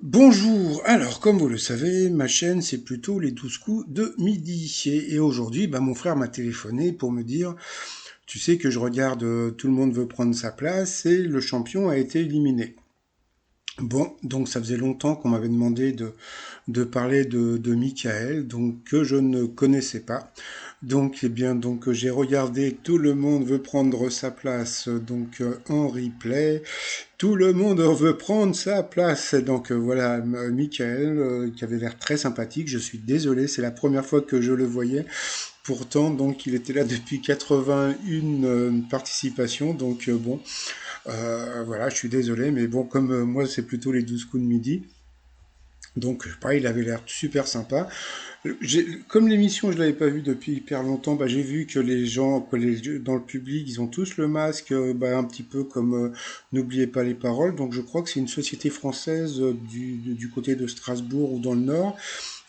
Bonjour, alors comme vous le savez, ma chaîne c'est plutôt les 12 coups de midi. Et aujourd'hui, mon frère m'a téléphoné pour me dire, tu sais que je regarde Tout le monde veut prendre sa place et le champion a été éliminé. Bon, donc ça faisait longtemps qu'on m'avait demandé de parler de Michael, donc que je ne connaissais pas. Donc, j'ai regardé Tout le monde veut prendre sa place, en replay. Tout le monde veut prendre sa place. Voilà, Michael, qui avait l'air très sympathique. Je suis désolé, c'est la première fois que je le voyais. Pourtant, donc, il était là depuis 81 participations. Voilà, je suis désolé, mais bon, comme moi, c'est plutôt les 12 coups de midi. Donc, pareil, il avait l'air super sympa. Comme l'émission, je l'avais pas vue depuis hyper longtemps, j'ai vu que les gens, dans le public, ils ont tous le masque, un petit peu comme N'oubliez pas les paroles. Donc, je crois que c'est une société française du côté de Strasbourg ou dans le Nord.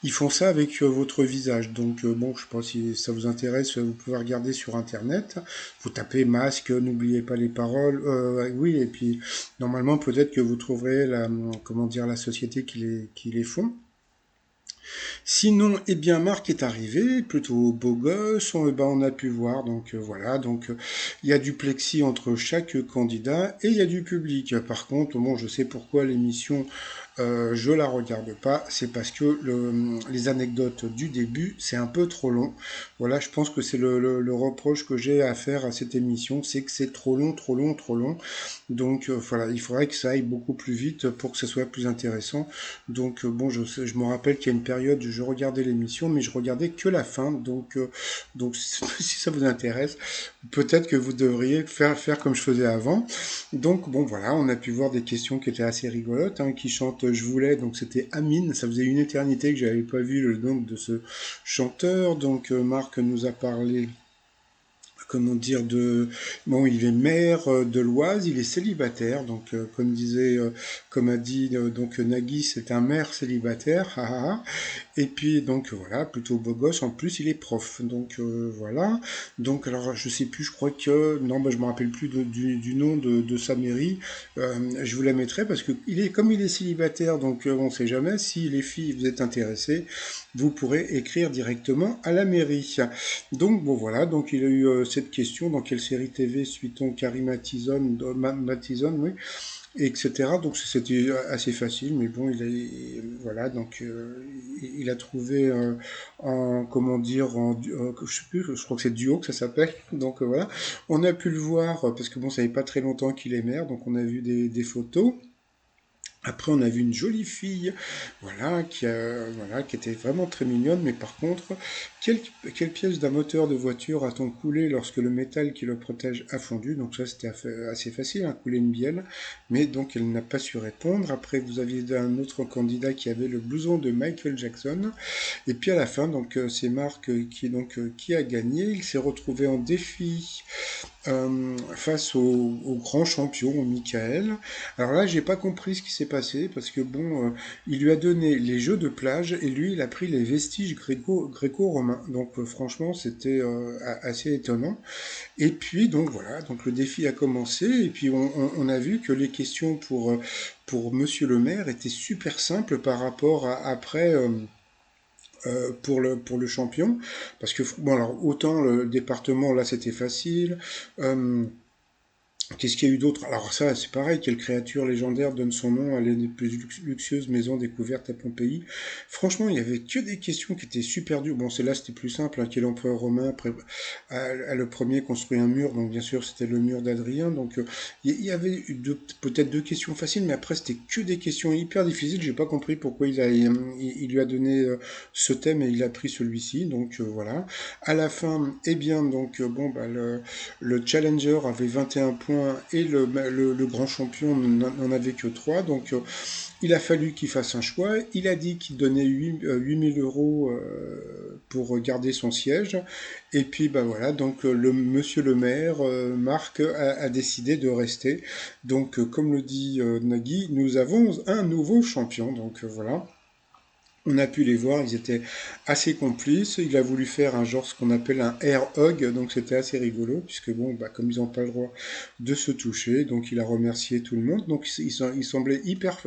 Ils font ça avec votre visage. Bon, je sais pas si ça vous intéresse, vous pouvez regarder sur Internet. Vous tapez masque, n'oubliez pas les paroles. Oui, et puis normalement, peut-être que vous trouverez comment dire, la société qui les font. Sinon, Marc est arrivé, plutôt beau gosse, on a pu voir, voilà, il y a du plexi entre chaque candidat et il y a du public. Par contre, bon, je sais pourquoi l'émission, je la regarde pas, c'est parce que les anecdotes du début, c'est un peu trop long. Voilà, je pense que c'est le reproche que j'ai à faire à cette émission, c'est que c'est trop long, trop long, trop long. Voilà, il faudrait que ça aille beaucoup plus vite pour que ce soit plus intéressant. Bon, je me rappelle qu'il y a une période où je regardais l'émission, mais je regardais que la fin. Si ça vous intéresse, peut-être que vous devriez faire comme je faisais avant. Donc, bon, voilà, on a pu voir des questions qui étaient assez rigolotes, hein, qui chantent Je voulais, donc c'était Amine. Ça faisait une éternité que j'avais pas vu le nom de ce chanteur. Marc nous a parlé comment dire bon, il est maire de l'Oise, il est célibataire, comme a dit Nagui, c'est un maire célibataire. Ah, ah, ah. Et puis voilà, plutôt beau gosse, en plus il est prof. Voilà. Alors je sais plus, je crois que non, je me rappelle plus du nom de sa mairie. Je vous la mettrai parce que comme il est célibataire, on sait jamais si les filles vous êtes intéressées, vous pourrez écrire directement à la mairie. Donc bon voilà, donc il a eu cette question, dans quelle série TV suit-on Carrie Mathison, oui, etc. Donc c'était assez facile, mais bon, voilà, il a trouvé comment dire, je sais plus, je crois que c'est Duo que ça s'appelle. Voilà, on a pu le voir parce que bon, ça fait pas très longtemps qu'il est maire, donc on a vu des photos. Après, on a vu une jolie fille, voilà, qui était vraiment très mignonne, mais par contre, quelle, quelle pièce d'un moteur de voiture a-t-on coulé lorsque le métal qui le protège a fondu? Donc ça, c'était assez facile, hein, couler une bielle, mais donc elle n'a pas su répondre. Après, vous aviez un autre candidat qui avait le blouson de Michael Jackson, et puis à la fin, c'est Marc qui a gagné. Il s'est retrouvé en défi face au grand champion, au Michael. Alors là, j'ai pas compris ce qui s'est passé parce que bon, il lui a donné les jeux de plage et lui, il a pris les vestiges gréco-romains. Franchement, c'était assez étonnant. Et puis voilà, donc le défi a commencé et puis on a vu que les questions pour Monsieur le Maire étaient super simples par rapport à après. Pour le champion, parce que bon alors autant le département là c'était facile, qu'est-ce qu'il y a eu d'autre? Alors ça, c'est pareil, quelle créature légendaire donne son nom à l'une des plus luxueuses maisons découvertes à Pompéi? Franchement, il y avait que des questions qui étaient super dures. Bon, celle-là, c'était plus simple, hein, quel empereur romain a le premier construit un mur? Donc bien sûr, c'était le mur d'Adrien. Il y avait peut-être deux questions faciles, mais après, c'était que des questions hyper difficiles. J'ai pas compris pourquoi il lui a donné ce thème et il a pris celui-ci. Voilà. À la fin, le challenger avait 21 points et le grand champion n'en avait que 3. Il a fallu qu'il fasse un choix. Il a dit qu'il donnait 8000 euros pour garder son siège. Et puis, voilà, le monsieur le maire, Marc, a décidé de rester. Comme le dit Nagui, nous avons un nouveau champion. Voilà. On a pu les voir, ils étaient assez complices. Il a voulu faire un genre ce qu'on appelle un air hug, donc c'était assez rigolo, puisque bon, bah, comme ils n'ont pas le droit de se toucher, donc il a remercié tout le monde. Donc il semblait hyper,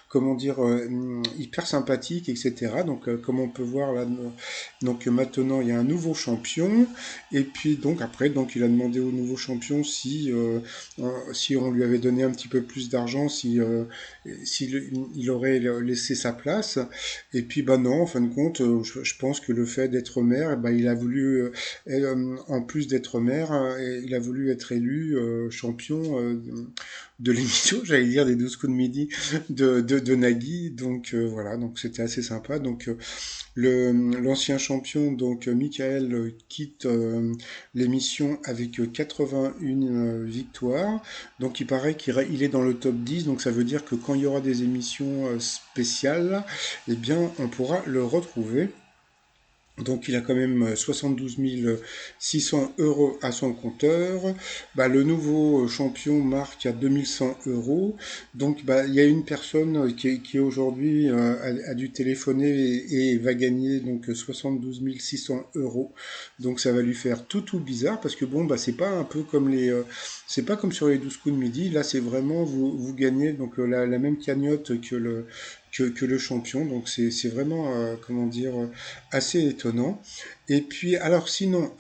comment dire, hyper sympathique, etc. Donc comme on peut voir là, donc maintenant il y a un nouveau champion. Et puis donc après, donc il a demandé au nouveau champion si on lui avait donné un petit peu plus d'argent, s'il il aurait laissé sa place. Et puis bah non, en fin de compte, je pense que le fait d'être maire, bah, il a voulu, en plus d'être maire, il a voulu être élu champion de l'émission, j'allais dire des 12 coups de midi de Nagui. Donc voilà, donc c'était assez sympa. Donc l'ancien champion, donc Michael, quitte l'émission avec 81 victoires. Donc il paraît il est dans le top 10, donc ça veut dire que quand il y aura des émissions spéciales, eh bien on pourra le retrouver. Donc il a quand même 72 600 euros à son compteur. Bah, le nouveau champion marque à 2100 euros. Donc bah, il y a une personne qui aujourd'hui a dû téléphoner et va gagner donc 72 600 euros. Donc ça va lui faire tout bizarre parce que bon bah c'est pas un peu comme c'est pas comme sur les 12 coups de midi. Là c'est vraiment vous gagnez donc la même cagnotte que le champion. Donc c'est vraiment comment dire assez étonnant. Et puis, alors sinon,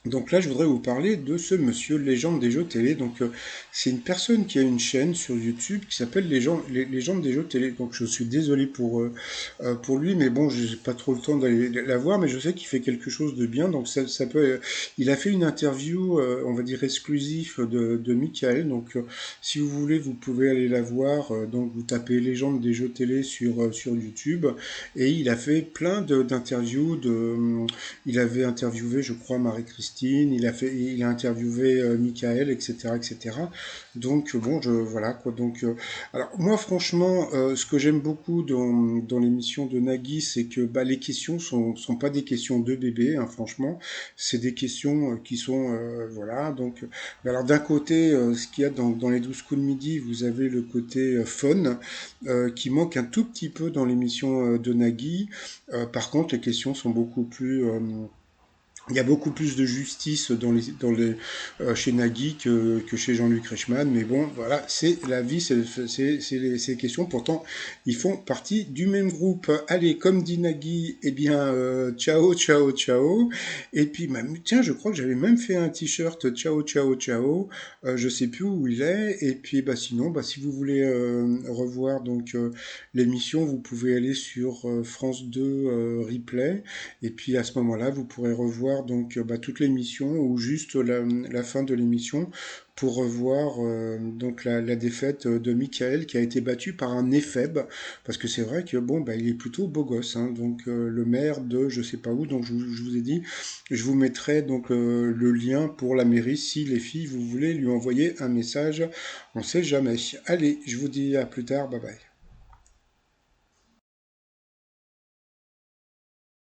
donc là, je voudrais vous parler de ce monsieur Légende des jeux télé. Donc, c'est une personne qui a une chaîne sur YouTube qui s'appelle Légendes des jeux télé. Donc, je suis désolé pour lui, mais bon, j'ai pas trop le temps d'aller la voir, mais je sais qu'il fait quelque chose de bien. Donc, ça peut. Il a fait une interview, on va dire exclusive de Michael. Donc, si vous voulez, vous pouvez aller la voir. Donc, vous tapez Légendes des jeux télé sur YouTube, et il a fait plein d'interviews il avait interviewé, je crois, Marie-Christine, il a interviewé Michael, etc., etc. Donc bon, voilà quoi. Donc, alors moi, franchement, ce que j'aime beaucoup dans l'émission de Nagui, c'est que bah, les questions sont pas des questions de bébé, hein, franchement, c'est des questions qui sont voilà. Donc, alors d'un côté, ce qu'il y a dans les 12 coups de midi, vous avez le côté fun qui manque un tout petit peu dans l'émission de Nagui. Par contre, les questions sont beaucoup plus il y a beaucoup plus de justice chez Nagui que chez Jean-Luc Reichmann, mais bon, voilà, c'est la vie, ces questions. Pourtant, ils font partie du même groupe. Allez, comme dit Nagui, eh bien, ciao, ciao, ciao. Et puis, même, tiens, je crois que j'avais même fait un t-shirt ciao, ciao, ciao. Je sais plus où il est. Et puis, bah, sinon, bah, si vous voulez revoir donc l'émission, vous pouvez aller sur France 2 Replay. Et puis à ce moment-là, vous pourrez revoir donc bah, toute l'émission ou juste la fin de l'émission pour revoir donc la défaite de Michael qui a été battu par un éphèbe parce que c'est vrai que bon bah il est plutôt beau gosse hein, donc le maire de je sais pas où donc je vous ai dit je vous mettrai donc le lien pour la mairie si les filles vous voulez lui envoyer un message on sait jamais allez je vous dis à plus tard bye bye